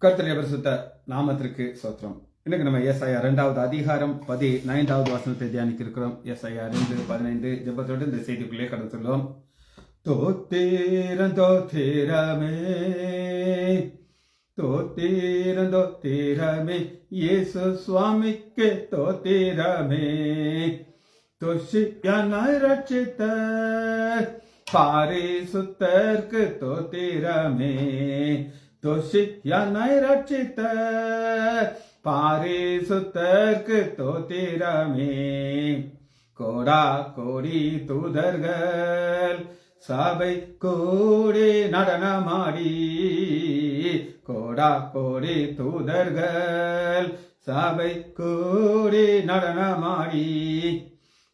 கர்த்தருடைய பரிசுத்த நாமத்திற்கு ஸ்தோத்திரம். இன்னைக்கு நம்ம ஏசாயா 2வது அதிகாரம் 19வது வசனத்தை தியானிக்க இருக்கிறோம். ஏசாயா 2:15 ஜெபத்தோடு இந்த செய்திக்குள்ளே கடந்து செல்வோம். தோத்திரம் தோத்திரமே தோத்திரம் தோத்திரமே இயேசு சுவாமிக்கு தோத்திரமே தோஷியனாய் ரட்சித்த பாரிசுத்தர்க்கு தோத்திரமே தோஷியனாய் ரட்சித்த பாரிசுத்தர்க்கு தோத்திரமே கோடா கோடி தூதர்கள் சபை கூடி நடனமாடி கோடா கோடி தூதர்கள் சபை கூடி நடனமாடி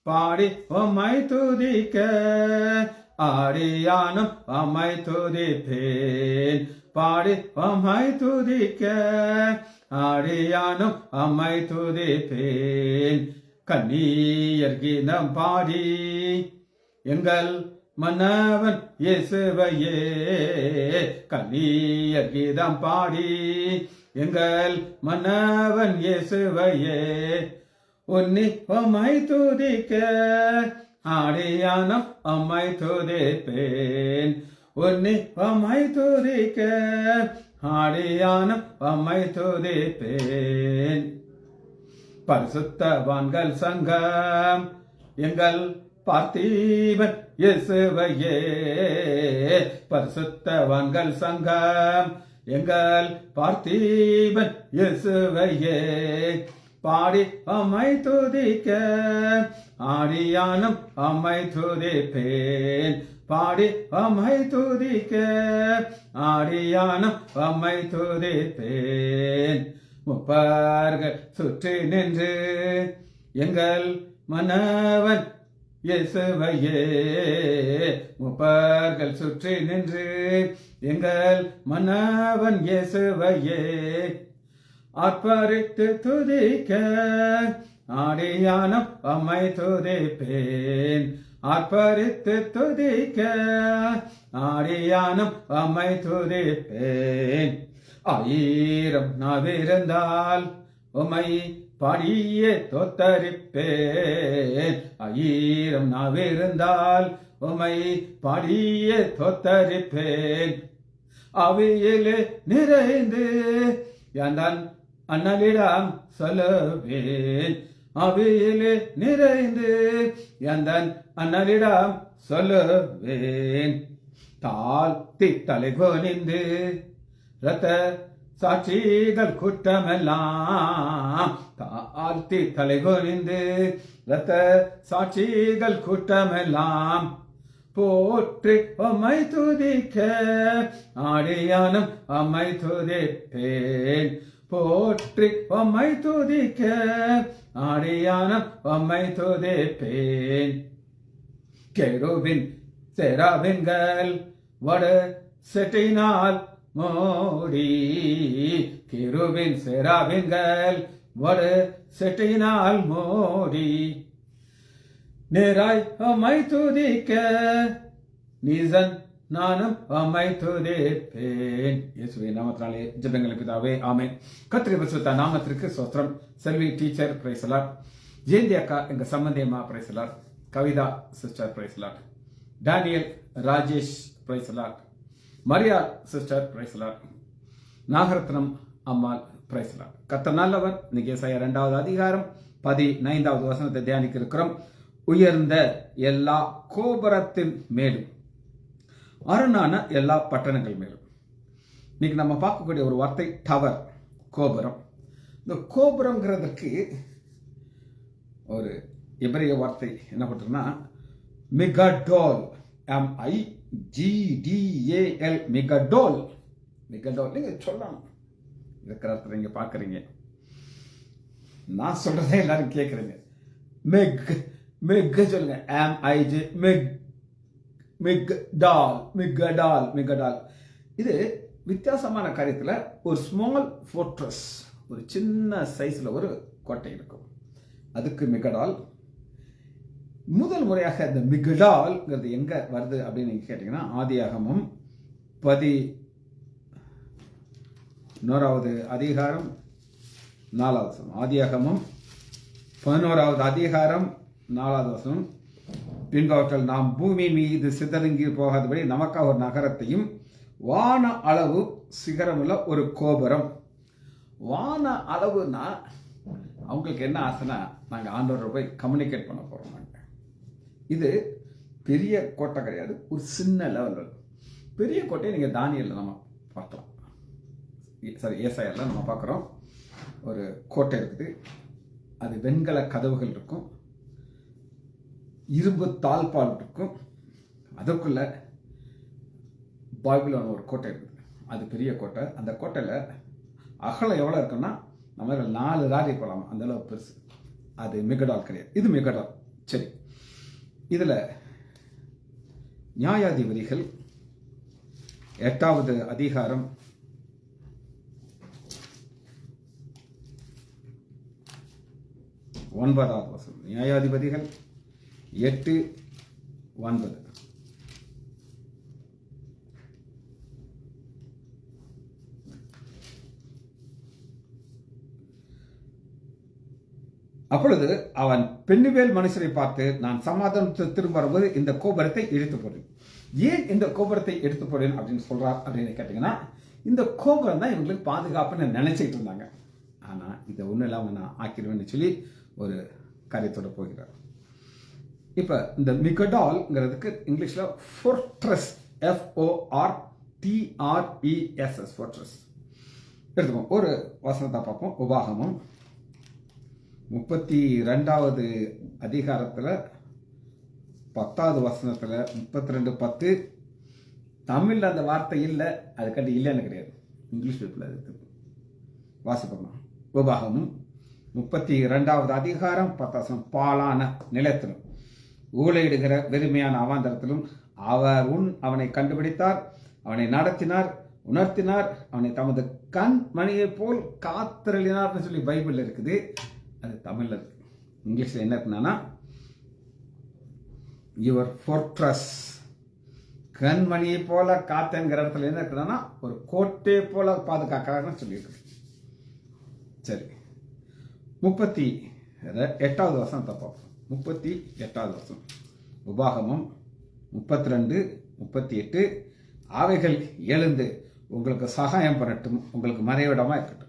பாடி உம்மை துதிக்க ஆடியானும் உம்மை துதிப்பேன் பாடி உம்மை துதிக்க ஆடியானும் உம்மை துதிப்பேன் கண்ணீர் கீதம் பாடி எங்கள் மன்னவன் இயேசுவையே கண்ணீர் கீதம் பாடி எங்கள் மன்னவன் இயேசுவையே உன்னி உம்மை துதிக்க ஆடியானும் உம்மை துதிப்பேன் உன்னி உம்மை துதிக்க ஆடியானும் உம்மை துதிப்பேன் பரிசுத்தவான்கள் சங்கம் எங்கள் பார்த்தீபன் இயேசுவையே பரிசுத்தவான்கள் சங்கம் எங்கள் பார்த்தீபன் இயேசுவையே பாடி உம்மை துதிக்க ஆடியானும் உம்மை துதிப்பேன் பாடி உம்மை துதிக்க ஆடியானும் உம்மை துதிப்பேன் முப்பார்கள் சுற்றி நின்று எங்கள் மன்னவன் இயேசுவையே முப்பார்கள் சுற்றி நின்று எங்கள் மன்னவன் இயேசுவையே ஆர்ப்பரித்து துதிக்க ஆடியானும் உம்மை துதிப்பேன் ஆர்ப்பரித்து துதிக்க ஆடியானும் உம்மை துதிப்பேன் ஆயிரம் நாவிருந்தால் உம்மை பாடியே தோத்தரிப்பேன் ஆயிரம் நாவிருந்தால் உம்மை பாடியே தோத்தரிப்பேன் அவையிலே நிறைந்து யான் அண்ணலிடம் சொல்லுவேன் அவையிலே நிறைந்து யான் அண்ணலிடம் சொல்லுவேன் தாழ்த்தி தலைகுனிந்து இரத்த சாட்சிகள் கூட்டமெல்லாம் தாழ்த்தி தலைகுனிந்து இரத்த சாட்சிகள் கூட்டமெல்லாம் போற்றி உம்மை துதிக்க ஆடியானும் உம்மை துதிப்பேன் போற்றி உம்மை துதிக்க ஆடியானும் உம்மை துதிப்பேன் கெரூபின் செராபின்கள் வடு செட்டினால் மோடி கெரூபின் செராபின்கள் வடு செட்டினால் மோடி நேராய் உம்மை துதிக்க நீசன் நானும் உம்மை துதிப்பேன். இயேசுவின் நாமத்தினாலே ஜெபங்கள் பிதாவே ஆமென். கர்த்தருடைய பரிசுத்த நாமத்திற்கு ஸ்தோத்திரம். செல்வி டீச்சர் பிரைஸ் தி லார்ட். ஜெயந்தி அக்கா எங்க சம்பந்தியம்மா பிரைஸ் தி லார்ட். கவிதா சிஸ்டர் பிரைஸ் தி லார்ட். டேனியல் ராஜேஷ் பிரைஸ் தி லார்ட். மரியா சிஸ்டர் பிரைஸ் தி லார்ட். நாகரத்னம் அம்மாள் பிரைஸ் தி லார்ட். கர்த்தர் நல்லவர். இன்னைக்கு ஏசாயா 2வது அதிகாரம் 15வது வசனத்தை தியானிக்க இருக்கிறோம். உயர்ந்த எல்லா கோபுரத்தின் மேலும் அரணான எல்லா பட்டணங்கள் மேலும். இன்னைக்கு நம்ம பார்க்கக்கூடிய ஒரு வார்த்தை டவர், கோபுரம். இந்த கோபுரம்ங்கிறதுக்கு ஒரு எபிரேய வார்த்தை என்ன பண்றதுன்னா மெகடோல், MIGDAL, மெகடோல். மெகடோல் நீங்க சொல்லலாம் இருக்கிற நீங்க பார்க்குறீங்க, நான் சொல்றதே எல்லாரும் கேட்குறீங்க. மெக் சொல்லுங்க, MIG மெகடால். இது வித்தியாசமான காரியத்தில் ஒரு ஸ்மால் ஃபோர்ட்ரஸ், ஒரு சின்ன சைஸ்ல ஒரு கோட்டை இருக்கும், அதுக்கு மெகடால். முதல் முறையாக இந்த மிகடால்ங்கிறது எங்க வருது அப்படின்னு நீங்க கேட்டீங்கன்னா ஆதியாகமம் 1வது அதிகாரம் 4வது வசனம். ஆதியாகமம் 11வது அதிகாரம் 4வது வசனம். பின்பு அவர்கள் நாம் பூமி மீது சிதறங்கி போகாதபடி நமக்காக ஒரு நகரத்தையும் வான அளவு சிகரமுள்ள ஒரு கோபுரம். வான அளவுனா அவங்களுக்கு என்ன ஆசைனா, நாங்கள் ஆண்டவரை போய் கம்யூனிகேட் பண்ண போகிறோம். நாங்கள் இது பெரிய கோட்டை கிடையாது, ஒரு சின்ன லெவலில். பெரிய கோட்டையை நீங்கள் தானியலில் நம்ம பார்க்கலாம். சரி, ஏசாயால நம்ம பார்க்குறோம். ஒரு கோட்டை இருக்குது, அது வெண்கல கதவுகள் இருக்கும், இரும்பு தாழ்பால் இருக்கும். அதுக்குள்ள பாபிலோன் ஒரு கோட்டை இருக்குது, அது பெரிய கோட்டை. அந்த கோட்டையில் அகலம் எவ்வளோ இருக்குன்னா நம்ம 4 ராரி போகலாம், அந்த அளவு பெருசு. அது மிகடால் கிடையாது, இது மிகடால். சரி, இதில் நியாயாதிபதிகள் 8வது அதிகாரம் 9வது வசனம். நியாயாதிபதிகள் 8:9. அப்பொழுது அவன் பெண்ணுவேல் மனுஷரை பார்த்து, நான் சமாதானத்தை திரும்ப வரும்போது இந்த கோபுரத்தை இடித்து போடுறேன். ஏன் இந்த கோபுரத்தை எடுத்து போடுறேன் அப்படின்னு சொல்றார் அப்படின்னு கேட்டீங்கன்னா, இந்த கோபுரம் தான் இவங்களுக்கு பாதுகாப்புன்னு நினைச்சிட்டு இருந்தாங்க. ஆனா இதை ஒன்றும் இல்லாமல் நான் ஆக்கிடுவேன்னு சொல்லி ஒரு காரியத்தோட போகிறார். இப்ப இந்த மிகடால்ங்கிறதுக்கு இங்கிலீஷ்ல ஃபோர்ட்ரஸ், FORTRESS, ஃபோர்ட்ரஸ் எடுத்துக்கோம். ஒரு வசனத்தை பார்ப்போம். உபாகமம் 32வது அதிகாரத்தில் 10வது வசனத்தில் 32:10. தமிழில் அந்த வார்த்தை இல்லை, அதுக்காண்டி இல்லைன்னு கிடையாது, இங்கிலீஷ் பேப்பில் அது வாசிப்போம். உபாகமும் 32வது அதிகாரம் 10வது வசனம். பாலான நிலத்திலும் ஊழையிடுகிற வெறுமையான அவாந்தரத்திலும் அவனை கண்டுபிடித்தார், அவனை நடத்தினார், உணர்த்தினார், அவனை தமது கண் மணியை போல் காத்திரளினார்னு சொல்லி பைபிள் இருக்குது. அது தமிழ்ல இருக்கு. இங்கிலீஷ்ல என்ன இருக்குன்னா, யுவர் ஃபோர்ட்ரஸ், கண்மணியை போல காத்தங்கிற இடத்துல என்ன இருக்குன்னா, ஒரு கோட்டை போல பாதுகாக்கிறான்னு சொல்லியிருக்கு. சரி, 38வது வசனத்தை பார்ப்போம். 38வது வசனம். உபாகமம் 32:38. அவைகள் எழுந்து உங்களுக்கு சகாயம் பண்ணட்டும், உங்களுக்கு மறைவிடமா இருக்கட்டும்.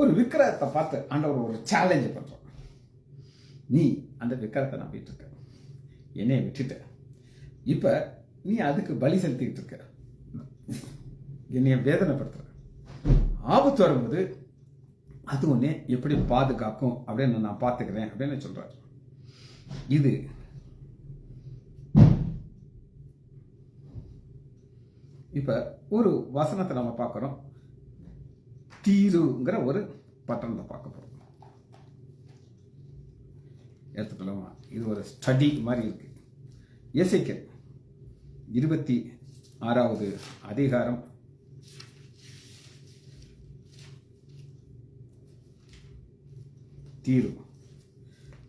ஒரு விக்கிரகத்தை பார்த்து ஆண்டவர் ஒரு சேலஞ்சு பண்றோம். நீ அந்த விக்கிரகத்தை நம்பிட்டு இருக்க, என்னைய விட்டுட்ட, இப்ப நீ அதுக்கு பலி செலுத்திட்டு இருக்க, என்னைய வேதனைப்படுத்துற. ஆபத்து வரும்போது அது உன்னை எப்படி பாதுகாக்கும் அப்படின்னு நான் பார்த்துக்கிறேன் அப்படின்னு சொல்றாரு. இது இப்ப ஒரு வசனத்தை நம்ம பார்க்கிறோம். தீருங்கிற ஒரு பட்டணத்தை பார்க்க போறோம். எடுத்துக்கலாமா? இது ஒரு ஸ்டடி மாதிரி இருக்கு. எசேக்கியேல் 26வது அதிகாரம் 'தீரு'.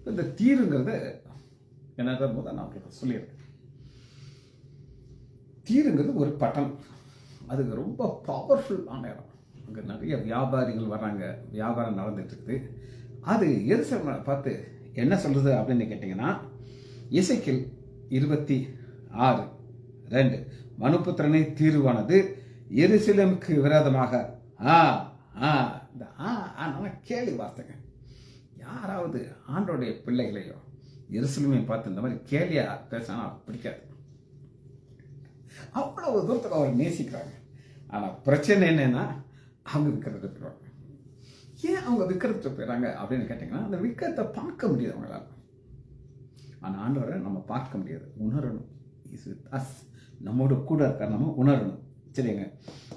இந்த தீருங்கிறது என்னதான் போது நான் உங்களுக்கு சொல்லியிருக்கேன். தீருங்கிறது ஒரு பட்டணம், அதுக்கு ரொம்ப பவர்ஃபுல்லான இடம். அங்கே நிறைய வியாபாரிகள் வர்றாங்க, வியாபாரம் நடந்துட்டு இருக்குது. அது எருசலேமை பார்த்து என்ன சொல்றது அப்படின்னு கேட்டிங்கன்னா, எசேக்கியேல் 26:2 மனுபுத்திரனை தீருவானது எருசலேமுக்கு விரோதமாக கேலி வார்த்தைங்க. யாராவது ஆண்டோடைய பிள்ளைகளையோ எருசலேமை பார்த்து இந்த மாதிரி கேலியா பேசினா பிடிக்காது. அவ்வளவு தூரத்துக்கு அவர் நேசிக்கிறாங்க. ஆனா பிரச்சனை என்னன்னா, அவங்க விற்கிறதுக்கு போயிடுவாங்க. ஏன் அவங்க விற்கிறதுக்கு போயிடறாங்க அப்படின்னு கேட்டீங்கன்னா, அந்த விற்கிறத பார்க்க முடியாது அவங்களால. ஆனா ஆண்டவரை நம்ம பார்க்க முடியாது, உணரணும். இஸ் வித் அஸ், நம்மோட கூட இருக்க நம்ம உணரணும். சரிங்க,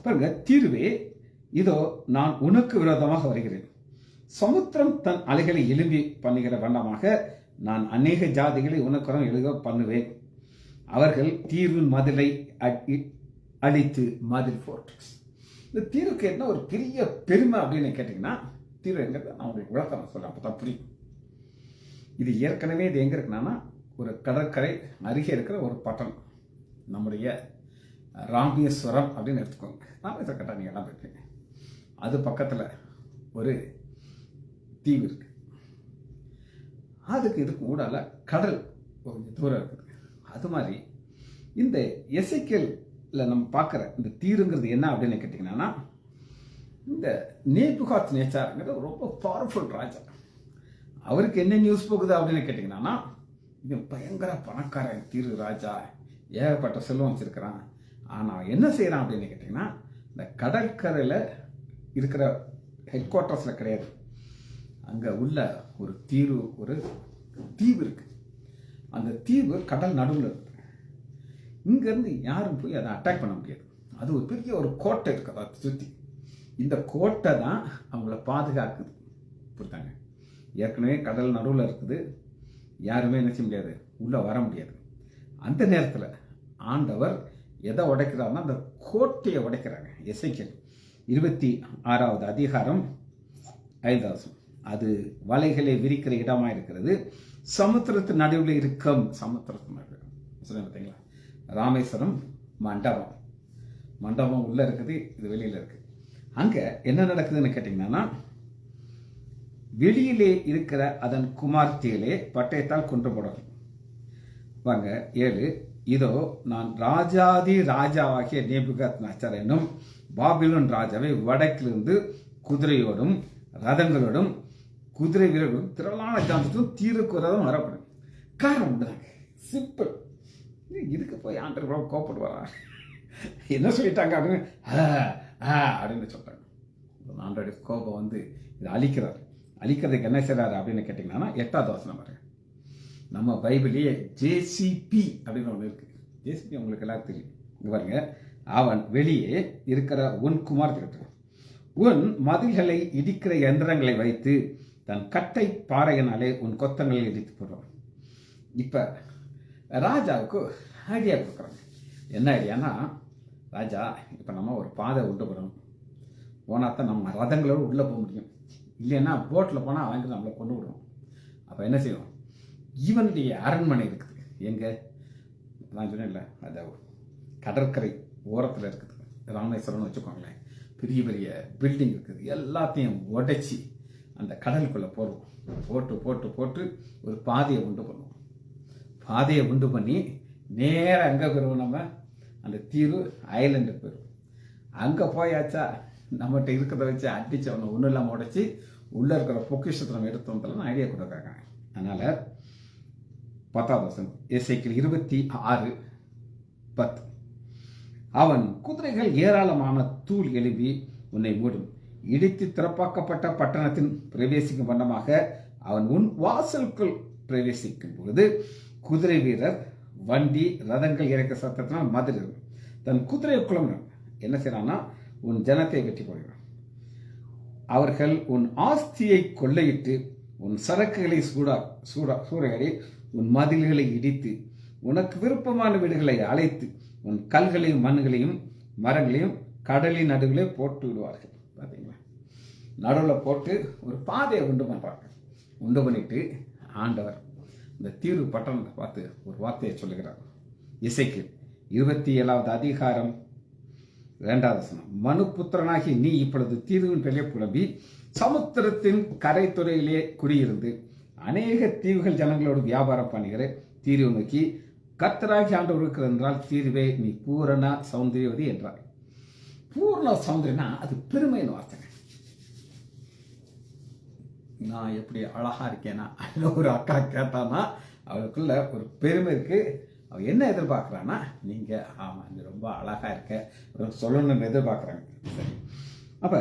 பாருங்க. தீருவே, இதோ நான் உனக்கு விரோதமாக வருகிறேன். சமுத்திரம் தன் அலைகளை எழும்பி பண்ணுகிற வண்ணமாக நான் அநேக ஜாதிகளை உனக்கு எழுக பண்ணுவேன். அவர்கள் தீர்வின் மதிலை அடித்து மதில் ஃபோர்ட்ரஸ். இந்த தீர்வுக்கு என்ன ஒரு பெரிய பெருமை அப்படின்னு கேட்டீங்கன்னா, தீர்வு எங்கிறது நான் உங்களுக்கு விளக்கம் சொல்றேன், அப்பதான் புரியும். இது ஏற்கனவே இது எங்க இருக்குன்னா, ஒரு கடற்கரை அருகே இருக்கிற ஒரு பட்டணம், நம்முடைய ராமேஸ்வரம் அப்படின்னு எடுத்துக்கோங்க. ராமேஸ்வரம் கட்டா நீங்க எல்லாம் போயிருக்கீங்க. அது பக்கத்தில் ஒரு தீவு இருக்கு. அதுக்கு இதுக்கு ஊடால கடல் கொஞ்சம் தூரம் இருக்குது. அது மாதிரி இந்த எசேக்கியேல்ல நம்ம பார்க்குற இந்த தீருங்கிறது என்ன அப்படின்னு கேட்டிங்கன்னா, இந்த நேபுகாத் நேச்சாருங்கிறது ரொம்ப பவர்ஃபுல் ராஜா. அவருக்கு என்ன நியூஸ் போகுது அப்படின்னு கேட்டிங்கன்னா, இது பயங்கர பணக்காரன் தீரு ராஜா, ஏகப்பட்ட செல்வம் வச்சிருக்கிறான். ஆனால் என்ன செய்கிறான் அப்படின்னு கேட்டிங்கன்னா, இந்த கடற்கரையில் இருக்கிற ஹெட் குவார்ட்டர்ஸில் கிடையாது, அங்கே உள்ள ஒரு தீவு இருக்கு. அந்த தீவு கடல் நடுவில் இருக்கு. இங்கேருந்து யாரும் போய் அதை அட்டாக் பண்ண முடியாது. அது ஒரு பெரிய ஒரு கோட்டை இருக்கு அதை சுற்றி. இந்த கோட்டை தான் அவங்கள பாதுகாக்குது. புரித்தாங்க? ஏற்கனவே கடல் நடுவில் இருக்குது, யாருமே என்ன செய்ய முடியாது, உள்ளே வர முடியாது. அந்த நேரத்தில் ஆண்டவர் எதை உடைக்கிறாருன்னா அந்த கோட்டையை உடைக்கிறாங்க. எசேக்கியேல் 26வது அதிகாரம் 5 அது வலைகளை விரிக்கிற இடமா இருக்கிறது. சமுத்திரத்து நடுவில் இருக்கும் பார்த்தீங்களா, ராமேஸ்வரம் மண்டபம் உள்ள இருக்குது, இது வெளியில இருக்கு. அங்க என்ன நடக்குதுன்னு கேட்டீங்கன்னா, வெளியிலே இருக்கிற அதன் குமார்த்திகளே பட்டயத்தால் கொன்று போடணும். வாங்க 7 இதோ நான் ராஜாதி ராஜாவாகிய நேபுகாத்நேச்சார் என்னும் பாபிலோன் ராஜாவை வடக்கிலிருந்து குதிரையோடும் ரதங்களோடும் குதிரை வீரர்களும் திரளான ஜாந்தத்தும் தீருக்குறதும் வரப்படும். காரணம் உண்டுதாங்க, சிம்பிள். இதுக்கு போய் ஆண்டவர் கோப்படுவாரா? என்ன சொல்லிட்டாங்க அப்படின்னு அப்படின்னு சொல்றாங்க. ஆண்டோடைய கோபம் வந்து இதை அழிக்கிறதுக்கு என்ன செய்றாரு அப்படின்னு கேட்டீங்கன்னா, 8வது வசனம் பாருங்க. நம்ம பைபிளையே ஜேசிபி அப்படின்னு ஒன்று இருக்கு. ஜேசிபி உங்களுக்கு எல்லாரும் தெரியும். இங்க பாருங்க, அவன் வெளியே இருக்கிற உன் குமார்த்தி உன் மதில்களை இடிக்கிற யந்திரங்களை வைத்து தன் கட்டை பாறையினாலே உன் கொத்தங்களை இடித்து போடுறான். இப்ப ராஜாவுக்கு ஐடியா கொடுக்குறாங்க. என்ன ஐடியானா, ராஜா இப்ப நம்ம ஒரு பாதை உண்டு போறோம், போனாத்தான் நம்ம ரதங்களோடு உள்ள போக முடியும், இல்லைன்னா போட்டில் போனால் அவங்க நம்மளை கொண்டு விடுவோம். அப்போ என்ன செய்வோம், இவனுடைய அரண்மனை இருக்குது எங்க, நான் சொன்னேன்ல, அது கடற்கரை ஓரத்தில் இருக்குது, ராமேஸ்வரம்னு வச்சுக்கோங்களேன். பெரிய பெரிய பில்டிங் இருக்குது, எல்லாத்தையும் உடைச்சி அந்த கடலுக்குள்ளே போடுவோம். போட்டு போட்டு போட்டு ஒரு பாதையை உண்டு பண்ணுவோம். பாதையை உண்டு பண்ணி நேராக எங்கே போயிடுவோம், நம்ம அந்த தீவு ஐலண்டுக்கு போயிடுவோம். அங்கே போயாச்சா நம்மகிட்ட இருக்கிறத வச்சு அடித்தவனை ஒன்றும் இல்லாமல் உடைச்சி உள்ளே இருக்கிற பொக்கிஷத்தை நம்ம எடுத்து வந்தாலும் ஐடியா கொடுக்குறாங்க. அதனால் 10வது வசனம் எசேக்கியேல் 26:10 அவன் குதிரைகள் ஏராளமான தூள் எழுப்பி உன்னை மூடும், இடித்து திறப்பாக்கப்பட்ட பட்டணத்தின் பிரவேசிக்கும் வண்ணமாக அவன் உன் வாசலுக்குள் பிரவேசிக்கும் பொழுது குதிரை வீரர் வண்டி ரதங்கள் இறக்க சத்தத்தினால் மதுரை தன் குதிரை குளம் என்ன செய்யறான்னா உன் ஜனத்தை வெற்றி கொள்கிறான். அவர்கள் உன் ஆஸ்தியை கொள்ளையிட்டு உன் சரக்குகளை சூறையாடி உன் மதில்களை இடித்து உனக்கு விருப்பமான வீடுகளை அழைத்து உன் கல்களையும் மண்ணுகளையும் மரங்களையும் கடலின் நடுவிலே போட்டு விடுவார்கள். பார்த்தீங்களா, நடுவில் போட்டு ஒரு பாதையை உண்டு பண்ணுறாங்க. உண்டு பண்ணிட்டு ஆண்டவர் இந்த தீர்வு பட்டணத்தை பார்த்து ஒரு வார்த்தையை சொல்லுகிறார். எசேக்கியேல் 27வது அதிகாரம் 2வது வசனம் மனுபுத்திரனாகி நீ இப்பொழுது தீர்வின் பெரிய புலம்பி சமுத்திரத்தின் கரைத்துறையிலே குடியிருந்து அநேக தீவுகள் ஜனங்களோடு வியாபாரம் பண்ணுகிற தீர்வு நோக்கி கர்த்தராகி ஆண்டவர் இருக்கிறது என்றால் தீர்வே நீ பூரண சௌந்தரியவதி என்றார். பூர்ண சௌந்தரியனா அது பெருமைன்னு வார்த்தை. நான் எப்படி அழகா இருக்கேன்னா ஒரு அக்கா கேட்டானா அவளுக்குள்ள ஒரு பெருமை இருக்கு. அவ என்ன எதிர்பார்க்கிறான்னா, நீங்க ஆமா நீ ரொம்ப அழகா இருக்க சொல்லணும்னு எதிர்பார்க்கிறாங்க. சரி, அப்ப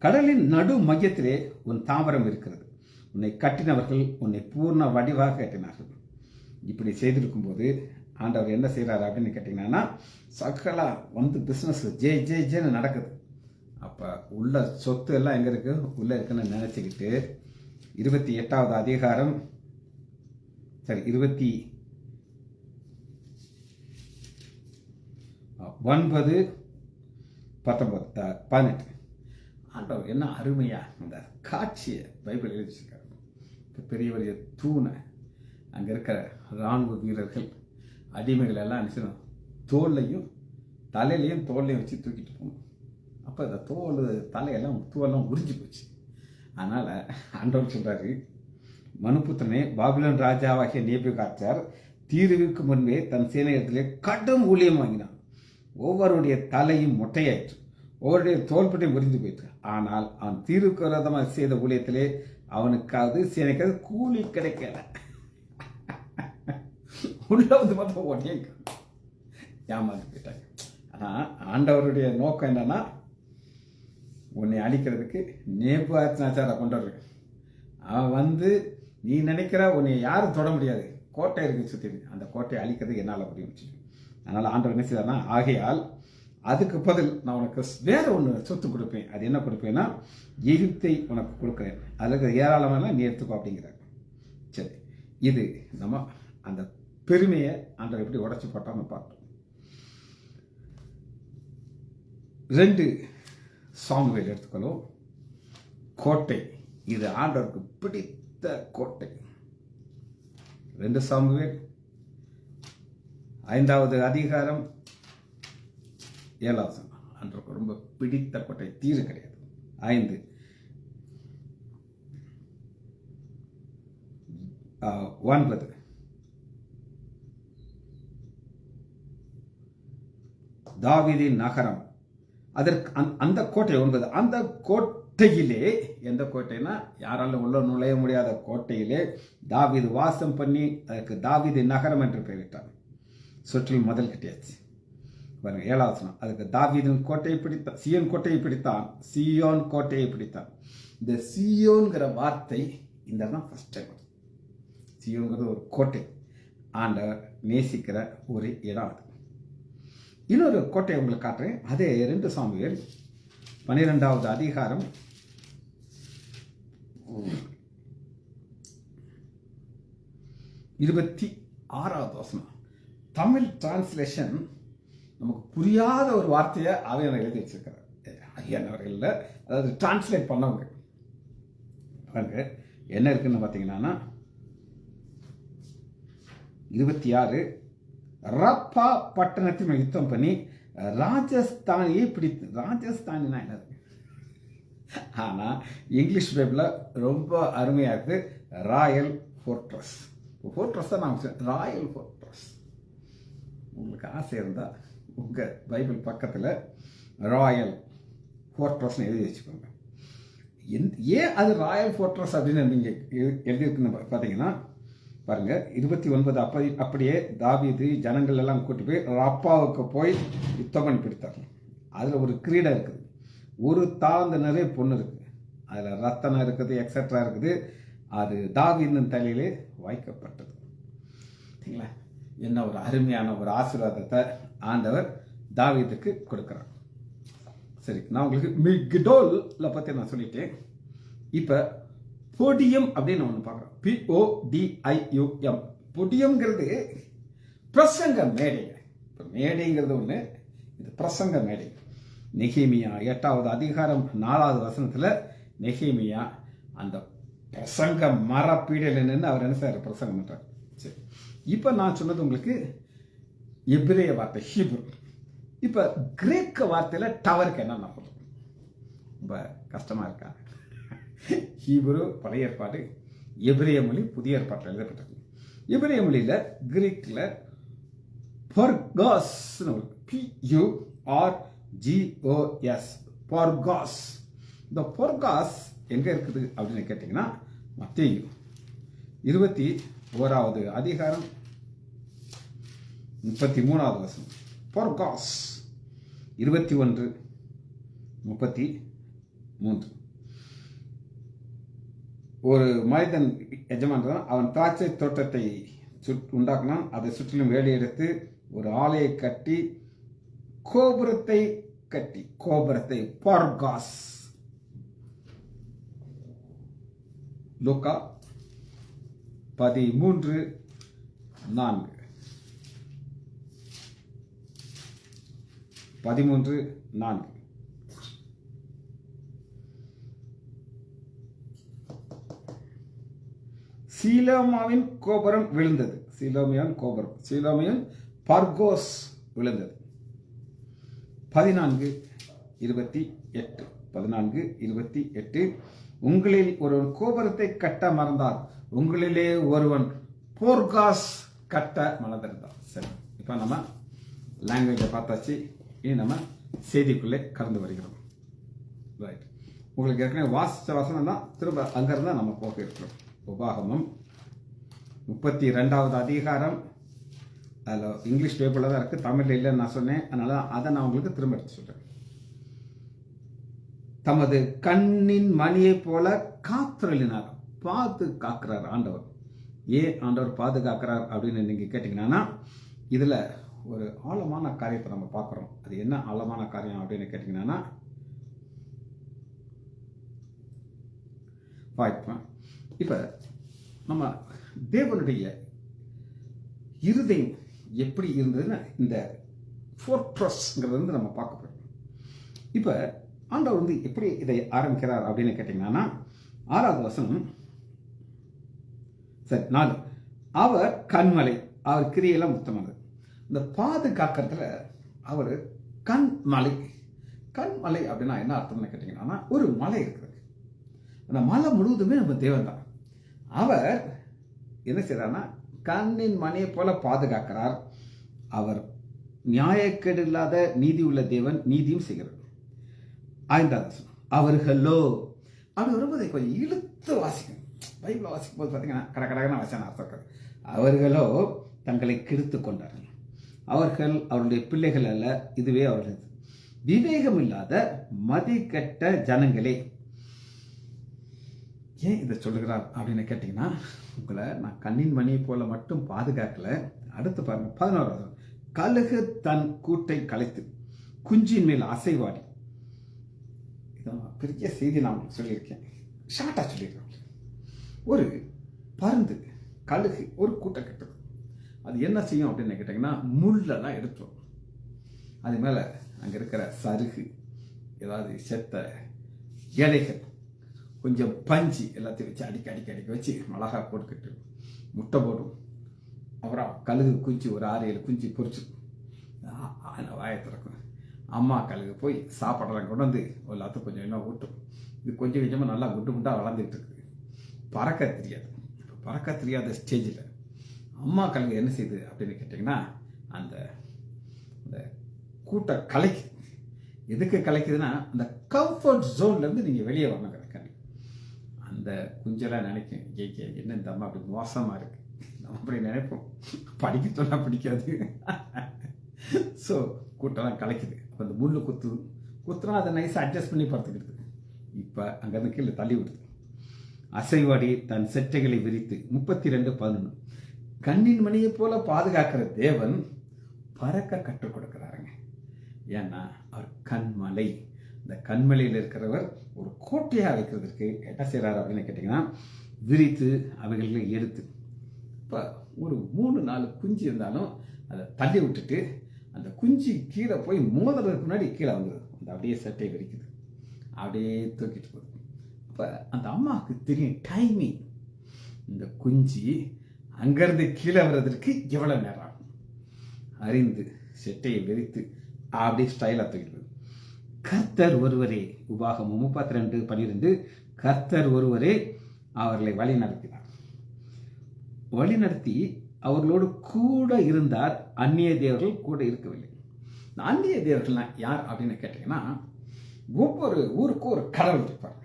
கடலின் நடு மையத்திலே உன் தாமரம் இருக்கிறது, உன்னை கட்டினவர்கள் உன்னை பூர்ண வடிவாக கட்டினார்கள். இப்படி செய்திருக்கும் போது ஆண்டவர் என்ன செய்யறாரு அப்படின்னு கேட்டீங்கன்னா, சகலா வந்து பிசினஸ் ஜேன்னு நடக்குது. அப்ப உள்ள சொத்து எல்லாம் எங்க இருக்கு, உள்ள இருக்குன்னு நினைச்சுக்கிட்டு 28வது அதிகாரம் 19 19 18 ஆண்டவர் என்ன அருமையா அந்த காட்சியை பைபிள் எழுதிச்சிருக்காரு. பெரிய பெரிய தூணை அங்க இருக்கிற இராணுவ வீரர்கள் அடிமைகள் எல்லாம் அனுப்பிச்சிடும், தோல்லையும் தலையிலையும் தோல்லையும் வச்சு தூக்கிட்டு போகணும். அப்போ இந்த தலையெல்லாம் தோலெல்லாம் உறிஞ்சி போச்சு. அதனால் ஆண்டவர் சொல்கிறாரு, மனுபுத்திரனே, பாபிலோன் ராஜாவாகிய நேபுகாத்நேச்சர் தீருவுக்கு முன்பே தன் சேனையத்திலே கடும் ஊழியம் வாங்கினான். ஒவ்வொருடைய தலையும் மொட்டையாயிற்று, ஒவ்வொருடைய தோள்பட்டையும் முறிந்து போயிற்று. ஆனால் அவன் தீருக்கு விரோதமாக செய்த ஊழியத்திலே அவனுக்காவது சேனைக்காவது கூலி கிடைக்கல. உள்ள வந்து பார்த்தா உடனே ஏமாந்து போயிட்டாங்க. ஆனால் ஆண்டவருடைய நோக்கம் என்னன்னா, உன்னை அழிக்கிறதுக்கு நேபுகாத்நேச்சரை கொண்டு வருவேன். அவன் வந்து நீ நினைக்கிற உன்னை யாரும் தொட முடியாது, கோட்டை இருக்கு சுற்றி, அந்த கோட்டையை அழிக்கிறதுக்கு என்னால் முடியும். அதனால் ஆண்டவர் என்ன செய்தார்னா, ஆகையால் அதுக்கு பதில் நான் உனக்கு வேற ஒன்று சொத்து கொடுப்பேன். அது என்ன கொடுப்பேன்னா, எகிப்தை உனக்கு கொடுக்குறேன், அதுக்கு ஏராளமான நீ எடுத்துக்கோ அப்படிங்கிறார். சரி, இது நம்ம அந்த பெருமையை ஆண்டவர் எப்படி உடச்சி போட்டான்னு பார்த்தோம். 2 சாமுவேல் எடுத்துக்கொள்ளும். கோட்டை, இது ஆண்டவருக்கு பிடித்த கோட்டை. 2 சாமுவேல் 5வது அதிகாரம் 7வது வசனம். ஆண்டவருக்கு ரொம்ப பிடித்த கோட்டை, தீரு கிடையாது. 5 9 தாவீதின் நகரம், அதற்கு அந்த கோட்டை 9. அந்த கோட்டையிலே, எந்த கோட்டைனா யாராலும் உள்ள நுழைய முடியாத கோட்டையிலே தாவீது வாசம் பண்ணி அதற்கு தாவீது நகரம் என்று பெயரிட்டார். சுற்றில் முதல் கட்டியாச்சு பாருங்க. 7வது வசனம், அதுக்கு தாவீதின் கோட்டையை பிடித்தான், சியோன் கோட்டையை பிடித்தான், சியோன் கோட்டையை பிடித்தான். இந்த சியோன்கிற வார்த்தை இந்த தான் ஃபர்ஸ்ட் டைம். சியோன்கிறது ஒரு கோட்டை, ஆண்டவர் நேசிக்கிற ஒரு இடம். அது இன்னொரு கோட்டையை உங்களுக்கு காட்டுறேன். அதே 2 சாமுவேல் 12வது அதிகாரம் 26வது வசனம். தமிழ் டிரான்ஸ்லேஷன் நமக்கு புரியாத ஒரு வார்த்தையை ஆவியானவர் எழுதி வச்சிருக்கிறார். ஆவியானவர் இல்லை, அதாவது டிரான்ஸ்லேட் பண்ணவங்க. என்ன இருக்குன்னு பார்த்தீங்கன்னா 26, ரப்பா பட்டணத்தில் யுத்தம் பண்ணி ராஜஸ்தானியை பிடித்து. ராஜஸ்தானினா என்னது? ஆனால் இங்கிலீஷ் பைபிளில் ரொம்ப அருமையாக இருக்குது, ராயல் ஃபோர்ட்ரஸ். ஃபோர்ட்ரஸ் தான் நான் ராயல் ஃபோர்ட்ரஸ். உங்களுக்கு ஆசை இருந்தால் உங்கள் பைபிள் பக்கத்தில் ராயல் ஃபோர்ட்ரஸ்னு எழுதி வச்சுக்கோங்க. ஏன் அது ராயல் ஃபோர்ட்ரஸ் அப்படின்னு நீங்கள் எழுதியிருக்குன்னு பார்த்தீங்கன்னா பாருங்க, 29 அப்படியே தாவீது ஜனங்கள் எல்லாம் கூட்டி போய் ரப்பாவுக்கு போய் யுத்தம் பண்ணி பிடித்தார். அதில் ஒரு கிரீடம் இருக்குது, ஒரு தாழ்ந்த நிறைய பொண்ணு இருக்குது, அதில் ரத்தனம் இருக்குது, எக்ஸட்ரா இருக்குது. அது தாவீதின் தலையிலே வைக்கப்பட்டது. சரிங்களா? என்ன ஒரு அருமையான ஒரு ஆசீர்வாதத்தை ஆண்டவர் தாவீதுக்கு கொடுக்குறார். சரி, நான் உங்களுக்கு மிக்டோலை பற்றி நான் சொல்லிட்டேன். இப்போ பொடியம் அப்படின்னு ஒன்று பார்க்குறோம். PODIUM. பொடியம்ங்கிறது பிரசங்க மேடை. இப்போ மேடைங்கிறது ஒன்று, இது பிரசங்க மேடை. நெகேமியா 8வது அதிகாரம் 4வது வசனத்தில் நெகேமியா அந்த பிரசங்க மரப்பீடையில் நின்று அவர் என்ன செய்யறார்? பிரசங்கம் பண்றார். சரி, இப்போ நான் சொன்னது உங்களுக்கு எபிரேய வார்த்தை ஹீப்ரு. இப்போ கிரேக்க வார்த்தையில் டவருக்கு என்ன சொல்றது? ரொம்ப கஷ்டமா இருக்கா? ஹீப்ரு பழைய ஏற்பாடு, எபிரேய மொழி புதிய ஏற்பாட்டில் எழுதப்பட்டது. எபிரேய மொழியில் கிரீக்கில் பொர்காஸ், PURGOS, பொர்காஸ். இந்த பொர்காஸ் எங்க இருக்குது அப்படின்னு கேட்டீங்கன்னா மத்தேயு 21வது அதிகாரம் 33வது வசனம். பொர்காஸ் 21:33. ஒரு மனிதன் எஜமான் அவன் திராட்சை தோட்டத்தை உண்டாக்கினான், அதை சுற்றிலும் வேலி எடுத்து ஒரு ஆலையை கட்டி கோபுரத்தை பொர்காஸ். லூக்கா 13:4. 13:4. சீலோமின் கோபுரம் விழுந்தது. சீலோமியன் பர்கோஸ் விழுந்தது. 14 28 14:28 உங்களில் ஒருவன் கோபுரத்தை கட்ட மறந்தார், உங்களிலே ஒருவன் போர்காஸ் கட்ட மறந்திருந்தார். சரி, இப்போ நம்ம லாங்குவேஜை பார்த்தாச்சு. இனி நம்ம செய்திக்குள்ளே கடந்து வருகிறோம். ரைட், உங்களுக்கு ஏற்கனவே வாசித்த வசனம் தான், திரும்ப அங்கிருந்தா நம்ம போக இருக்கிறோம். உபாகமம் 32வது அதிகாரம். அதில் இங்கிலீஷ் பேப்பரில் தான் இருக்குது, தமிழில் இல்லைன்னு நான் சொன்னேன். அதனால அதை நான் உங்களுக்கு திரும்ப எடுத்து சொல்கிறேன். தமது கண்ணின் மணியை போல காத்திரலினார், பாதுகாக்கிறார் ஆண்டவர். ஏன் ஆண்டவர் பாதுகாக்கிறார் அப்படின்னு நீங்க கேட்டீங்கன்னா, இதுல ஒரு ஆழமான காரியத்தை நம்ம பார்க்கிறோம். அது என்ன ஆழமான காரியம் அப்படின்னு கேட்டீங்கன்னா, இப்ப நம்ம தேவனுடைய இருதயம் எப்படி இருந்ததுன்னு இந்த ஃபோர்ட்ரஸ்ங்கிறது நம்ம பார்க்க போறோம். இப்ப ஆண்டவர் எப்படி இதை ஆரம்பிக்கிறார் அப்படின்னு கேட்டீங்கன்னா, 6வது வசனம். சரி, 4. அவர் கண்மலை, அவர் கிரியெல்லாம் உத்தமது. இந்த பாதுகாக்கிறதுல அவர் கண்மலை. கண்மலை அப்படின்னா என்ன அர்த்தம்னு கேட்டீங்கன்னா, ஒரு மலை இருக்குது. அந்த மலை முழுவதுமே நம்ம தேவன் தான். அவர் என்ன செய்யறாருன்னா, கண்ணின் மணியை போல பாதுகாக்கிறார். அவர் நியாயக்கேடு இல்லாத நீதி உள்ள தேவன், நீதியும் செய்கிறார். 5வது அவர்களோ அப்படி வரும்போது கொஞ்சம் இழுத்து வாசிக்கணும். பைபிளை வாசிக்கும் போது பார்த்தீங்கன்னா கடகடகன வசன அர்த்தம். அவர்களோ தங்களை கெடுத்து கொண்டார்கள், அவர்கள் அவருடைய பிள்ளைகள் அல்ல, இதுவே அவர்கள் விவேகம் இல்லாத மதி கெட்ட ஜனங்களே. ஏன் இதை சொல்லுகிறார் அப்படின்னு கேட்டீங்கன்னா, உங்களை நான் கண்ணின் மணியை போல மட்டும் பாதுகாக்கல. அடுத்து பாருங்க, 11வது கழுகு தன் கூட்டை கலைத்து குஞ்சின் மேல் அசைவாடி. இதான் பெரிய செய்தி நான் சொல்லியிருக்கேன், ஷார்ட்டா சொல்லியிருக்கேன். ஒரு பருந்து கழுகு ஒரு கூட்டை கட்டுது. அது என்ன செய்யும் அப்படின்னு கேட்டீங்கன்னா, முள்ளெல்லாம் எடுத்துரும். அது மேலே அங்கே இருக்கிற சருகு, ஏதாவது செத்த இலைகள், கொஞ்சம் பஞ்சு எல்லாத்தையும் வச்சு அடிக்க வச்சு மிளகா போட்டுக்கிட்டு முட்டை போடும். அப்புறம் கழுகு குஞ்சு ஒரு 6-7 குஞ்சு பொறிச்சு வாயை திறக்கும். அம்மா கழுகு போய் சாப்பாடெல்லாம் கொண்டு வந்து எல்லாத்தையும் கொஞ்சம் என்ன ஊட்டும். இது கொஞ்சம் கொஞ்சமாக நல்லா குண்டு குண்டாக வளர்ந்துட்டு இருக்குது. பறக்க தெரியாது. பறக்க தெரியாத ஸ்டேஜில் அம்மா கழுகு என்ன செய்யுது அப்படின்னு கேட்டிங்கன்னா, அந்த கூட்டை கலைக்கு. எதுக்கு கலைக்குதுன்னா, அந்த கம்ஃபர்ட் ஜோன்லேருந்து நீங்கள் வெளியே வரணும். அந்த குஞ்செல்லாம் நினைக்கும், என்ன இந்த அம்மா அப்படி மோசமாக இருக்கு, நம்ம அப்படி நினைப்போம். படிக்க சொன்னால் பிடிக்காது. ஸோ கூட்டெல்லாம் கலைக்குது. அப்போ அந்த முள்ளு குத்துனா அதை நைஸாக அட்ஜஸ்ட் பண்ணி பார்த்துக்கிடுது. இப்போ அங்கேருந்து கீழே தள்ளி விடுது. அசைவாடி தன் செட்டைகளை விரித்து. 32:11 கண்ணின் மணியை போல பாதுகாக்கிற தேவன் பறக்க கற்றுக் கொடுக்கிறாருங்க. ஏன்னா அவர் கண்மலை. இந்த கண்மலையில் இருக்கிறவர் ஒரு கோட்டையாக வைக்கிறதுக்கு என்ன செய்கிறாரு அப்படின்னு கேட்டிங்கன்னா, விரித்து அவைகளை எடுத்து. இப்போ ஒரு 3-4 குஞ்சு இருந்தாலும் அதை தள்ளி விட்டுட்டு அந்த குஞ்சு கீழே போய் மோதுறதுக்கு முன்னாடி கீழே வந்துடுது. அந்த அப்படியே சட்டை விரிக்குது, அப்படியே தூக்கிட்டு போகுது. அப்போ அந்த அம்மாவுக்கு தெரியும் டைமிங். இந்த குஞ்சு அங்கேருந்து கீழே வர்றதுக்கு எவ்வளோ நேரம் ஆகும் அறிந்து செட்டையை விரித்து அப்படியே ஸ்டைலாக தூக்கிட்டு போகுது. கர்த்தர் ஒருவரே, உபாகமம் 32:12 கர்த்தர் ஒருவரே அவர்களை வழி நடத்தினார். வழிநடத்தி அவர்களோடு கூட இருந்தார். அந்நிய தேவர்கள் கூட இருக்கவில்லை. அந்நிய தேவர்கள்னா யார் அப்படின்னு கேட்டீங்கன்னா, ஒவ்வொரு ஊருக்கும் ஒரு கடவுள் இருப்பார்.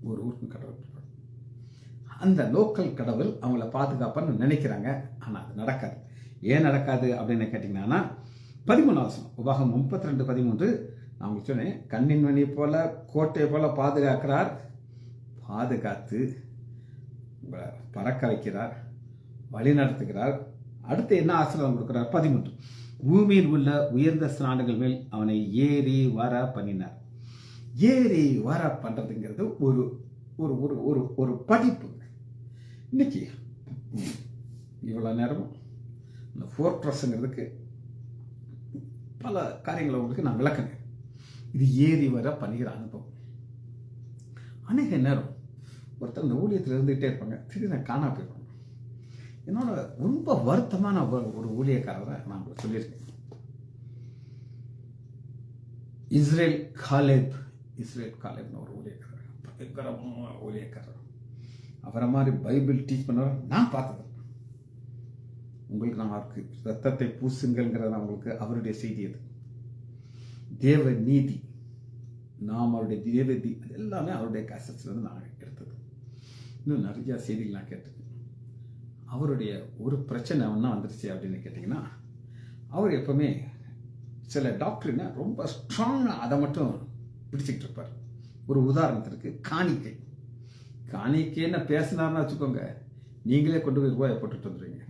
ஒரு ஊருக்கும் கடவுள் இருப்பார். அந்த லோக்கல் கடவுள் அவங்கள பாதுகாப்பான்னு நினைக்கிறாங்க. ஆனால் அது நடக்காது. ஏன் நடக்காது அப்படின்னு கேட்டீங்கன்னா, 13 உபாகமம் 32:13 நான் உங்களுக்கு சொன்னேன், கண்ணின் மணி போல கோட்டை போல பாதுகாக்கிறார். பாதுகாத்து பறக்க வைக்கிறார், வழி நடத்துகிறார். அடுத்து என்ன ஆசீர்வாதம் கொடுக்கிறார்? 13 பூமியில் உள்ள உயர்ந்த ஸ்நானங்கள் மேல் அவனை ஏறி வர பண்ணினார். ஏறி வர பண்றதுங்கிறது ஒரு ஒரு ஒரு ஒரு படிப்பு. இன்னைக்கு இவ்வளவு நேரமும் இந்த ஃபோர்ட்ரஸ்ங்கிறதுக்கு பல காரியங்களை உங்களுக்கு நான் விளக்குனேன். இது ஏறி வர பண்ணுகிற அனுபவம். அநேக நேரம் ஒருத்தர் இந்த ஊழியத்தில் இருந்துகிட்டே இருப்பாங்க, திடீர்னு காணா போயிருப்பாங்க. என்னோட ரொம்ப வருத்தமான ஒரு ஊழியக்காரரை நான் சொல்லியிருக்கேன். இஸ்ரேல் காலேப்னு ஒரு ஊழியக்காரர், பயங்கரமான ஊழியக்காரர். அவரை மாதிரி பைபிள் டீச் பண்ணவர் நான் பார்த்தது. உங்களுக்கு நான் அவருக்கு ரத்தத்தை பூசுங்கள்ங்கிறது அவங்களுக்கு அவருடைய செய்தி. அது தேவ நீதி, நாம் அவருடைய தேவதி, அது எல்லாமே அவருடைய கேசட்ஸ்லேருந்து நான் எடுத்தது. இன்னும் நிறையா செய்திகள் நான் கேட்டிருக்கேன். அவருடைய ஒரு பிரச்சனை ஒன்றா வந்துருச்சு அப்படின்னு கேட்டிங்கன்னா, அவர் எப்பவுமே சில டாக்டர்னா ரொம்ப ஸ்ட்ராங்காக அதை மட்டும் பிடிச்சிக்கிட்டு இருப்பார். ஒரு உதாரணத்திற்கு காணிக்கைன்னு பேசினார்னா வச்சுக்கோங்க, நீங்களே கொண்டு போய் ரூபாயை போட்டுட்டு வந்துடுவீங்க.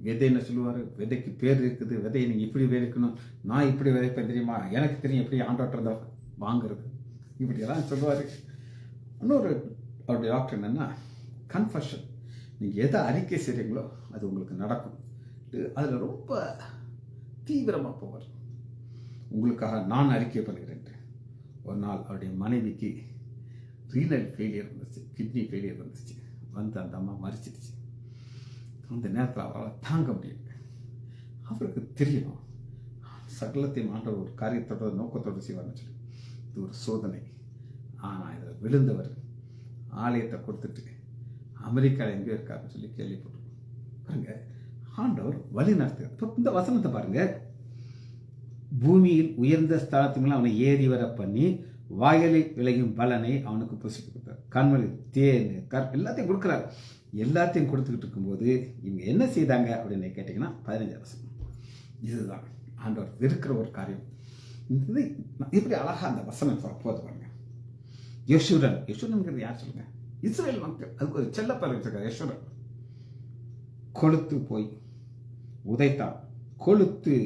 விதை என்ன சொல்லுவார், விதைக்கு பேர் இருக்குது, விதையை நீங்கள் இப்படி விதைக்கணும், நான் இப்படி விதைப்பேன் தெரியுமா, எனக்கு தெரியும் எப்படி ஆண்டோட்டர் தான் வாங்குறது, இப்படியெல்லாம் சொல்லுவார். இன்னொரு அவருடைய டாக்டர் என்னென்னா கன்ஃபஷன், நீங்கள் எதை அறிக்கை செய்கிறீங்களோ அது உங்களுக்கு நடக்கும். அதில் ரொம்ப தீவிரமாக போவார். உங்களுக்காக நான் அறிக்கை பண்ணுகிறேன். ஒரு நாள் அவருடைய மனைவிக்கு ரீனல் ஃபெயிலியர் வந்துச்சு, கிட்னி ஃபெயிலியர் வந்துச்சு, வந்து அந்த அம்மா மறிச்சிடுச்சு. அந்த நேரத்தில் அவரால் தாங்க முடியல. அவருக்கு தெரியும் சகலத்தையும் ஆண்டவர் ஒரு காரியத்தோட நோக்கத்தோடு செய்வார்னு சொல்லி. இது ஒரு சோதனை. ஆனால் இதில் விழுந்தவர் ஆலயத்தை கொடுத்துட்டு அமெரிக்காவில் எங்கேயோ இருக்காருன்னு சொல்லி கேள்விப்பட்டிருக்கோம். பாருங்க, ஆண்டவர் வழி நடத்துகிறார். இப்போ இந்த வசனத்தை பாருங்க, பூமியில் உயர்ந்த ஸ்தலத்துக்கு அவனை ஏறி வர பண்ணி வாயலில் விளையும் பலனை அவனுக்கு புசிக்க கொடுத்தார். கண்மணி, தேன், எல்லாத்தையும் கொடுக்குறாரு. எல்லாத்தையும் கொடுத்துக்கிட்டு இருக்கும்போது இவங்க என்ன செய்தாங்க அப்படின்னு கேட்டிங்கன்னா 15 வருஷம். இதுதான் ஆண்டவர் வெறுக்கிற ஒரு காரியம். இது இப்படி அழகா அந்த வசனம் போது பாருங்க. யெஷூரன்ங்கிறது யார் சொல்லுங்க? இஸ்ரேல் மக்கள். அதுக்கு ஒரு செல்லப்பேர் வச்சிருக்காரு யெஷூரன். கொளுத்து போய் உதைத்தான், கொளுத்து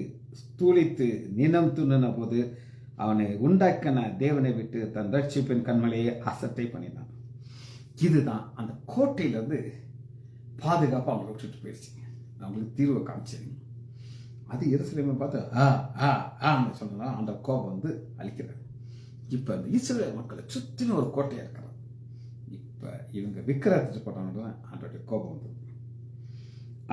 ஸ்தூளித்து நினம் துண்ணின போது அவனை உண்டாக்கின தேவனை விட்டு தன் ரட்சிப்பின் கண்மலையை அசட்டை பண்ணினான். இதுதான் அந்த கோட்டையிலேருந்து பாதுகாப்பாக அவங்களை விட்டுட்டு போயிடுச்சு. அவங்களுக்கு தீர்வை காமிச்சிருங்க. அது எருசலேமை பார்த்து சொன்னா அந்த கோபம் வந்து அழிக்கிறார். இப்போ அந்த இஸ்ரேல் மக்களை சுற்றின ஒரு கோட்டையாக இருக்கிறான். இப்போ இவங்க விக்கிரகத்துக்கு போட்டாங்க, அதோடைய கோபம் வந்து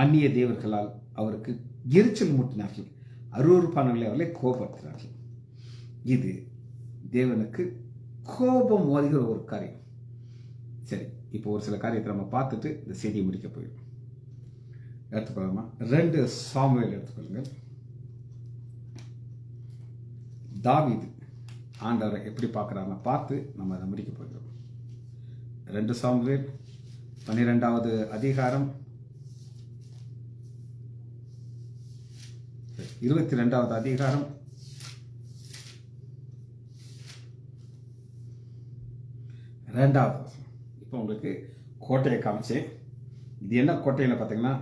அந்நிய தேவர்களால் அவருக்கு எரிச்சல் மூட்டினார்கள், அருவருப்பானவர்களை அவர்களை கோபப்படுத்தினார்கள். இது தேவனுக்கு கோபம் வருகிற ஒரு காரியம். சரி, இப்போ ஒரு சில காரியத்தை நம்ம பார்த்துட்டு இந்த செய்தியை முடிக்க போயிடும். எடுத்துக்கொள்ளலாமா? 2 சாமுவேல் எடுத்துக்கொள்ளுங்கள். தாவீது ஆண்டவரை எப்படி பார்க்குறாங்க பார்த்து நம்ம அதை முடிக்க போகிறோம். 2 சாமுவேல் 12வது அதிகாரம் 22வது அதிகாரம் 2வது வசனம். இப்போ உங்களுக்கு கோட்டையை காமிச்சேன். இது என்ன கோட்டையில் பார்த்தீங்கன்னா,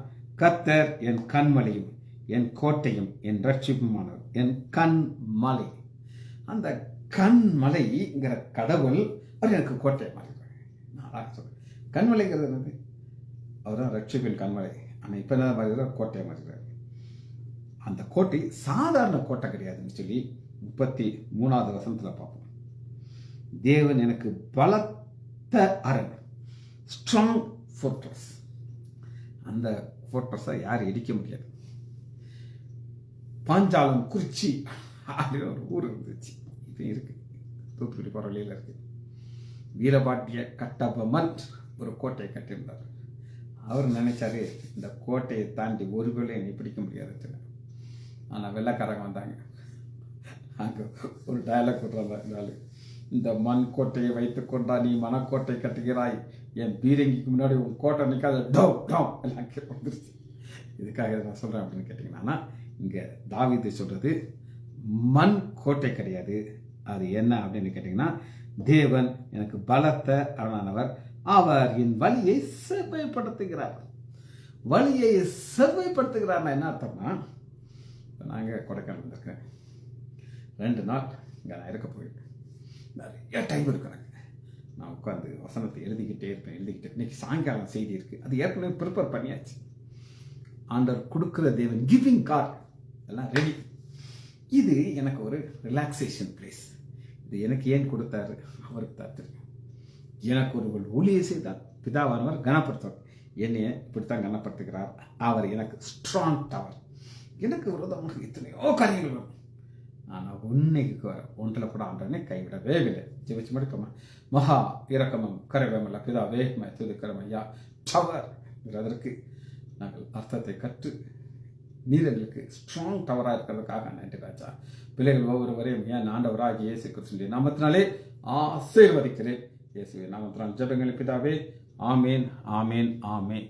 கர்த்தர் என் கண்மலையும் என் கோட்டையும் என் ரட்சிப்புமானவர், என் கண்மலை. அந்த கண்மலைங்கிற கடவுள் அவர் எனக்கு கோட்டையை மாறிடுவார். நான் சொல்றேன், கண்மலைங்கிறது என்னது? அவர் தான் ரட்சிப்பின் கண்மலை. ஆனால் இப்போ என்ன மாதிரி கோட்டையை மாறிடுவார். அந்த கோட்டை சாதாரண கோட்டை கிடையாதுன்னு சொல்லி 33வது வசனத்தில் பார்ப்போம். தேவன் எனக்கு பலத்த அரண், ஸ்ட்ராங் ஃபோர்ட்ரஸ். அந்த ஃபோர்ட்ரஸை யாரும் இடிக்க முடியாது. பாஞ்சாலம் குறிச்சி அப்படின்னு ஒரு ஊர் இருந்துச்சு, இப்போ இருக்கு, தூத்துக்குடி போகிற வழியில் இருக்கு. வீரபாட்டிய கட்டபொம்மன் ஒரு கோட்டையை கட்டியிருந்தார். அவர் நினைச்சாரு, இந்த கோட்டையை தாண்டி ஒரு வேளை என்னை பிடிக்க முடியாது. ஆனால் வெள்ளைக்காரங்க வந்தாங்க. அங்கே ஒரு டயலாக் விடுறாங்க, இந்த மண் கோட்டையை வைத்துக் கொண்டா நீ மனக்கோட்டை கட்டுகிறாய், என் பீரங்கிக்கு முன்னாடி உன் கோட்டை நிற்காத, டவ் டவ் எல்லாம் வந்துருச்சு. இதுக்காக நான் சொல்கிறேன் அப்படின்னு கேட்டிங்கன்னா, இங்கே தாவீது சொல்கிறது மண் கோட்டை கிடையாது. அது என்ன அப்படின்னு கேட்டிங்கன்னா, தேவன் எனக்கு பலத்த அரணானவர், அவர் என் வழியை செவ்வாய்ப்படுத்துகிறார். வழியை செவ்வாய்ப்படுத்துகிறார்னா என்ன அர்த்தம்னா, நாங்கள் கொடைக்கானல் வந்திருக்கேன், 2 நாள் இங்கே நான் இருக்க போயிருக்கேன், நிறைய டைம் இருக்கிறேன். நான் உட்காந்து வசனத்தை எழுதிக்கிட்டே இருப்பேன். இன்னைக்கு சாயங்காலம் செய்தி இருக்குது, அது ஏற்கனவே ப்ரிப்பேர் பண்ணியாச்சு. ஆண்டவர் கொடுக்குற தேவன், கிவிங் கார்டு எல்லாம் ரெடி. இது எனக்கு ஒரு ரிலாக்ஸேஷன் பிளேஸ். இது எனக்கு ஏன் கொடுத்தாரு? அவருக்கு தாத்திருக்கேன். எனக்கு ஒரு ஊழியை செய்தார், பிதாவானவர் கனப்படுத்துவார். என்னைய இப்படித்தான் கனப்படுத்துகிறார். அவர் எனக்கு ஸ்ட்ராங் டவர். எனக்கு விரோதமாக எத்தனையோ காரியங்கள் வரும். நான் உன்னைக்கு வரேன், ஒன்றில் கூட ஆண்டவனை கைவிடவே இல்லை. ஜெபிச்சு முடிக்கமா. மகா இரக்கமும் கரைவமுள்ள பிதாவே மை துதிக்கிறோம் ஐயா. டவர் அதற்கு நாங்கள் அர்த்தத்தை கற்று நீர் எங்களுக்கு ஸ்ட்ராங் டவராக இருக்கிறதுக்காக நன்றி ராஜா. பிள்ளைகள் ஒவ்வொருவரையும் ஏன் ஆண்டவராக இயேசு கிறிஸ்துவின் நாமத்தினாலே ஆசீர்வதிக்கிறேன். இயேசுவின் நாமத்தினால் ஜெபங்கள் பிதாவே. ஆமேன், ஆமேன், ஆமேன்.